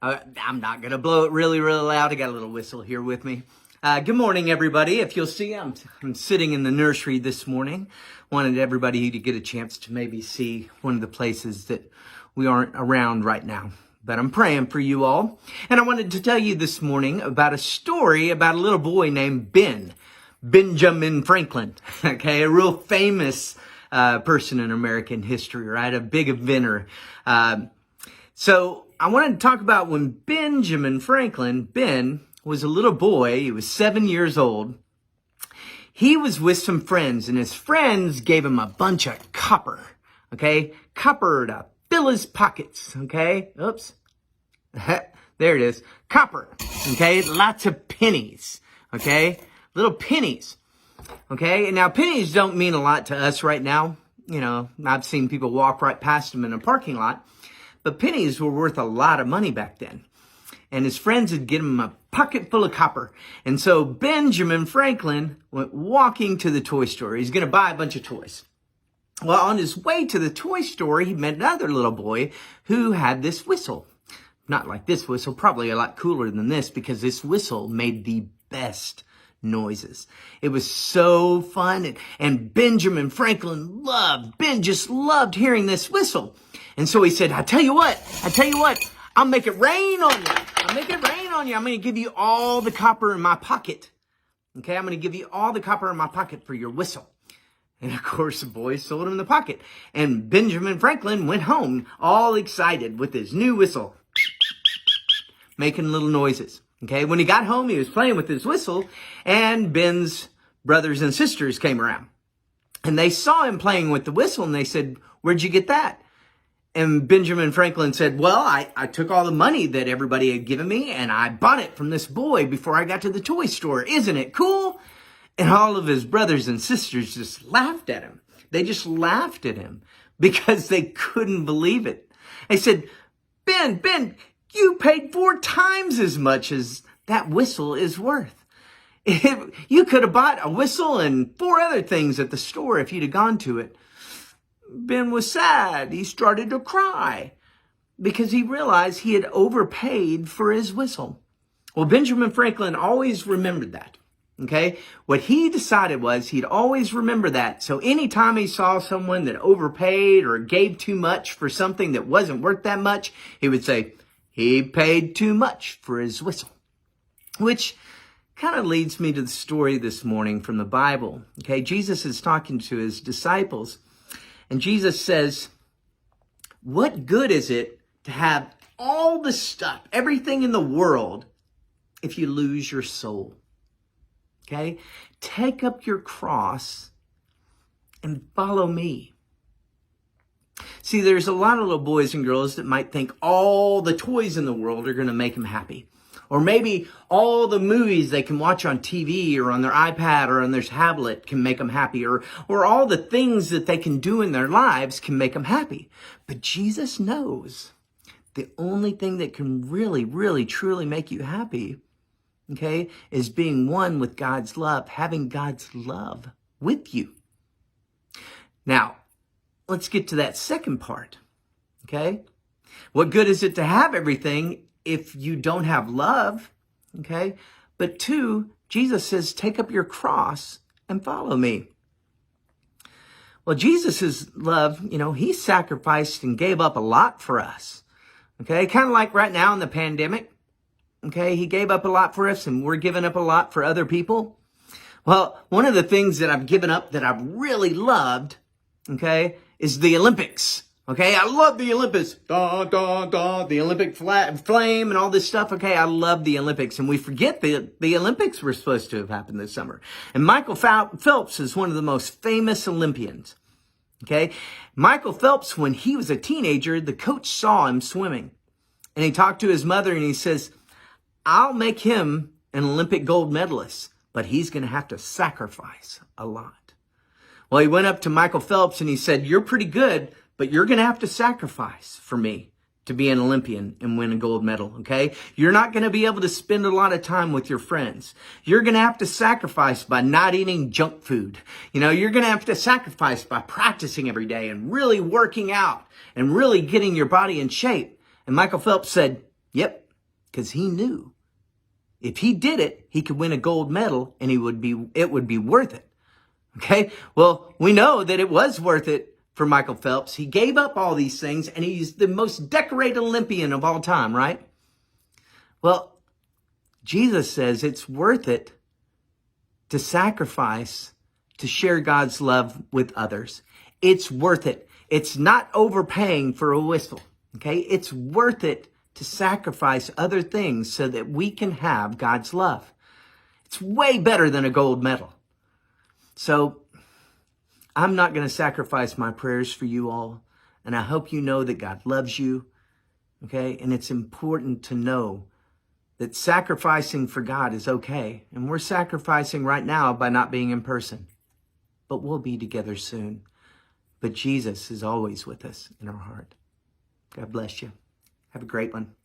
I'm not going to blow it really, really loud. I got a little whistle here with me. Good morning, everybody. If you'll see, I'm sitting in the nursery this morning. Wanted everybody to get a chance to maybe see one of the places that we aren't around right now. But I'm praying for you all. And I wanted to tell you this morning about a story about a little boy named Benjamin Franklin. Okay, a real famous person in American history, right? A big inventor. So I wanted to talk about when Benjamin Franklin, Ben, was a little boy. He was 7 years old. He was with some friends, and his friends gave him a bunch of copper, okay? Copper to fill his pockets, okay? Oops. There it is. Copper, okay? Lots of pennies, okay? Little pennies, okay? And now pennies don't mean a lot to us right now. You know, I've seen people walk right past them in a parking lot. But pennies were worth a lot of money back then. And his friends had given him a pocket full of copper. And so Benjamin Franklin went walking to the toy store. He's going to buy a bunch of toys. Well, on his way to the toy store, he met another little boy who had this whistle. Not like this whistle, probably a lot cooler than this, because this whistle made the best noises. It was so fun. And Benjamin Franklin Ben just loved hearing this whistle. And so he said, I tell you what, I'll make it rain on you. I'm going to give you all the copper in my pocket. Okay, I'm going to give you all the copper in my pocket for your whistle. And of course, the boys sold him the pocket. And Benjamin Franklin went home all excited with his new whistle, making little noises. Okay, when he got home, he was playing with his whistle, and Ben's brothers and sisters came around. And they saw him playing with the whistle, and they said, where'd you get that? And Benjamin Franklin said, well, I took all the money that everybody had given me and I bought it from this boy before I got to the toy store. Isn't it cool? And all of his brothers and sisters just laughed at him. They just laughed at him because they couldn't believe it. They said, Ben, you paid 4 times as much as that whistle is worth. You could have bought a whistle and 4 other things at the store if you'd have gone to it. Ben was sad. He started to cry because he realized he had overpaid for his whistle. Well, Benjamin Franklin always remembered that. Okay. What he decided was he'd always remember that. So anytime he saw someone that overpaid or gave too much for something that wasn't worth that much, he would say, he paid too much for his whistle. Which kind of leads me to the story this morning from the Bible. Okay. Jesus is talking to his disciples. And Jesus says, what good is it to have all the stuff, everything in the world, if you lose your soul? Okay? Take up your cross and follow me. See, there's a lot of little boys and girls that might think all the toys in the world are going to make them happy. Or maybe all the movies they can watch on TV or on their iPad or on their tablet can make them happy. Or all the things that they can do in their lives can make them happy. But Jesus knows the only thing that can really, really, truly make you happy, okay, is being one with God's love, having God's love with you. Now, let's get to that second part, okay? What good is it to have everything if you don't have love, okay? But 2, Jesus says, take up your cross and follow me. Well, Jesus' love, he sacrificed and gave up a lot for us, okay? Kind of like right now in the pandemic, okay? He gave up a lot for us and we're giving up a lot for other people. Well, one of the things that I've given up that I've really loved, okay, is the Olympics. Okay, I love the Olympics. The Olympic flame and all this stuff. Okay, I love the Olympics. And we forget the Olympics were supposed to have happened this summer. And Michael Phelps is one of the most famous Olympians. Okay, Michael Phelps, when he was a teenager, the coach saw him swimming. And he talked to his mother and he says, I'll make him an Olympic gold medalist, but he's going to have to sacrifice a lot. Well, he went up to Michael Phelps and he said, you're pretty good, but you're going to have to sacrifice for me to be an Olympian and win a gold medal, okay? You're not going to be able to spend a lot of time with your friends. You're going to have to sacrifice by not eating junk food. You're going to have to sacrifice by practicing every day and really working out and really getting your body in shape. And Michael Phelps said, Yep, because he knew if he did it, he could win a gold medal and it would be worth it. Okay? Well, we know that it was worth it for Michael Phelps. He gave up all these things and he's the most decorated Olympian of all time, right? Well, Jesus says it's worth it to sacrifice to share God's love with others. It's worth it. It's not overpaying for a whistle. Okay? It's worth it to sacrifice other things so that we can have God's love. It's way better than a gold medal. So I'm not going to sacrifice my prayers for you all. And I hope you know that God loves you. Okay? And it's important to know that sacrificing for God is okay. And we're sacrificing right now by not being in person. But we'll be together soon. But Jesus is always with us in our heart. God bless you. Have a great one.